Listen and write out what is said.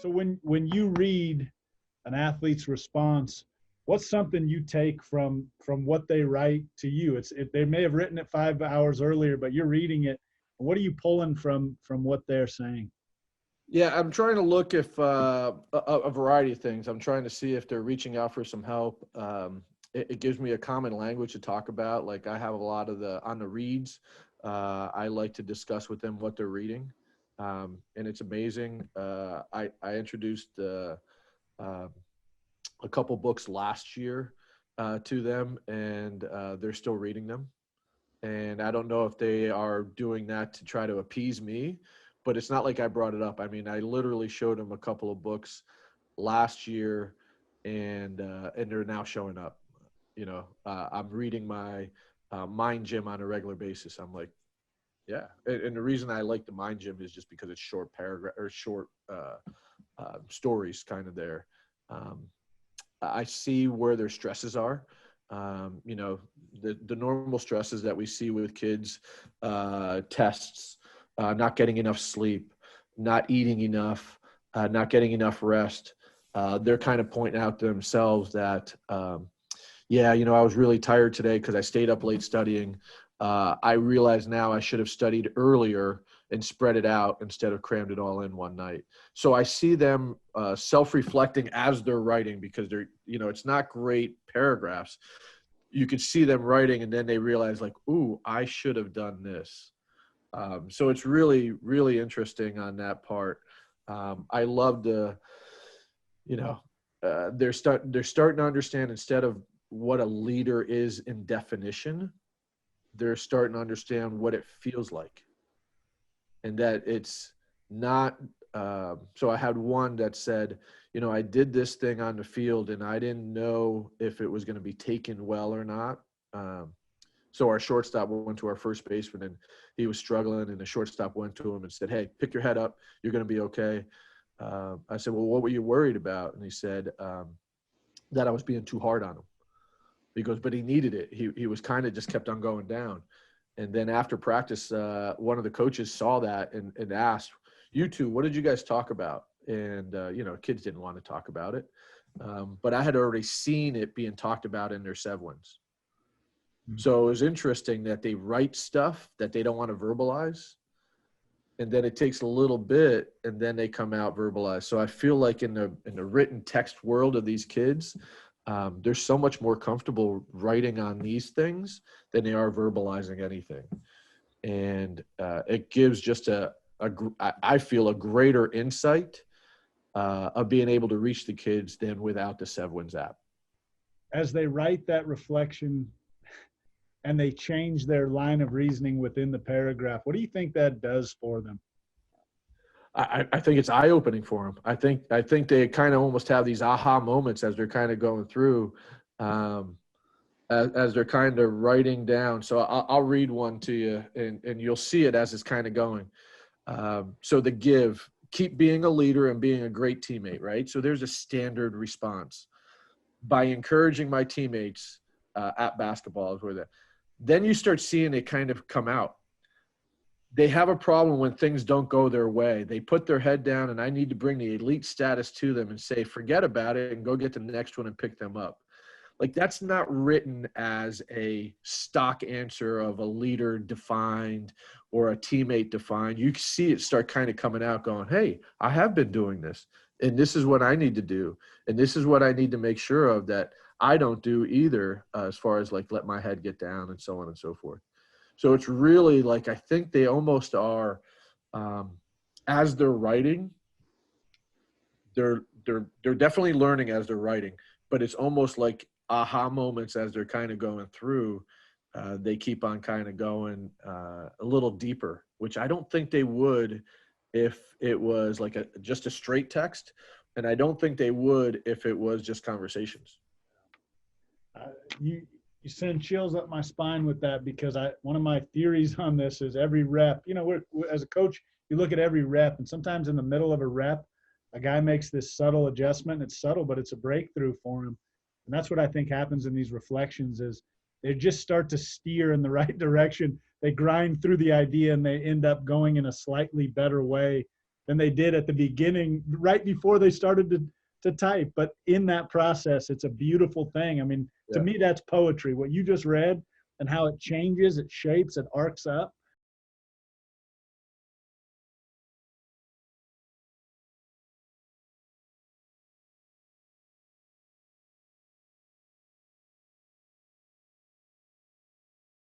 So when you read an athlete's response, what's something you take from what they write to you? They may have written it 5 hours earlier, but you're reading it. What are you pulling from what they're saying? Yeah, I'm trying to look if a variety of things. I'm trying to see if they're reaching out for some help. It gives me a common language to talk about. Like I have a lot of on the reads. I like to discuss with them what they're reading, and it's amazing. I introduced a couple books last year to them, and they're still reading them. And I don't know if they are doing that to try to appease me, but it's not like I brought it up. I mean, I literally showed them a couple of books last year, and they're now showing up. I'm reading my Mind Gym on a regular basis. I'm like, yeah. And the reason I like the Mind Gym is just because it's short paragraph or short stories kind of there. I see where their stresses are. The normal stresses that we see with kids, tests, not getting enough sleep, not eating enough, not getting enough rest. They're kind of pointing out to themselves that, I was really tired today because I stayed up late studying. I realize now I should have studied earlier and spread it out instead of crammed it all in one night. So I see them self-reflecting as they're writing, because it's not great paragraphs. You could see them writing and then they realize like, ooh, I should have done this. So it's really, really interesting on that part. I love they're starting to understand, instead of what a leader is in definition, they're starting to understand what it feels like. And that it's not, so I had one that said, I did this thing on the field and I didn't know if it was going to be taken well or not. So our shortstop went to our first baseman and he was struggling, and the shortstop went to him and said, "Hey, pick your head up. You're going to be okay." I said, "Well, what were you worried about?" And he said that I was being too hard on him. He goes, but he needed it. He was kind of just kept on going down. And then after practice, one of the coaches saw that and asked, "You two, what did you guys talk about?" And, kids didn't want to talk about it. But I had already seen it being talked about in their Sevwins. Mm-hmm. So it was interesting that they write stuff that they don't want to verbalize. And then it takes a little bit and then they come out verbalized. So I feel like in the written text world of these kids, they're so much more comfortable writing on these things than they are verbalizing anything. And it gives just I feel a greater insight of being able to reach the kids than without the Sevwins app. As they write that reflection and they change their line of reasoning within the paragraph, what do you think that does for them? I think it's eye-opening for them. I think they kind of almost have these aha moments as they're kind of going through, as they're kind of writing down. So I'll read one to you, and you'll see it as it's kind of going. So keep being a leader and being a great teammate, right? So there's a standard response. By encouraging my teammates at basketball is where that. Then you start seeing it kind of come out. They have a problem when things don't go their way. They put their head down, and I need to bring the elite status to them and say, forget about it and go get the next one and pick them up. Like, that's not written as a stock answer of a leader defined or a teammate defined. You see it start kind of coming out going, hey, I have been doing this, and this is what I need to do. And this is what I need to make sure of that I don't do either, as far as like let my head get down and so on and so forth. So it's really like, I think they almost are, as they're writing, they're definitely learning as they're writing, but it's almost like aha moments as they're kind of going through. They keep on kind of going a little deeper, which I don't think they would if it was like just a straight text. And I don't think they would if it was just conversations. You send chills up my spine with that, because one of my theories on this is every rep, we're as a coach, you look at every rep, and sometimes in the middle of a rep, a guy makes this subtle adjustment. It's subtle, but it's a breakthrough for him. And that's what I think happens in these reflections is they just start to steer in the right direction. They grind through the idea and they end up going in a slightly better way than they did at the beginning, right before they started to type. But in that process, it's a beautiful thing. I mean, to me, that's poetry. What you just read and how it changes, it shapes, it arcs up.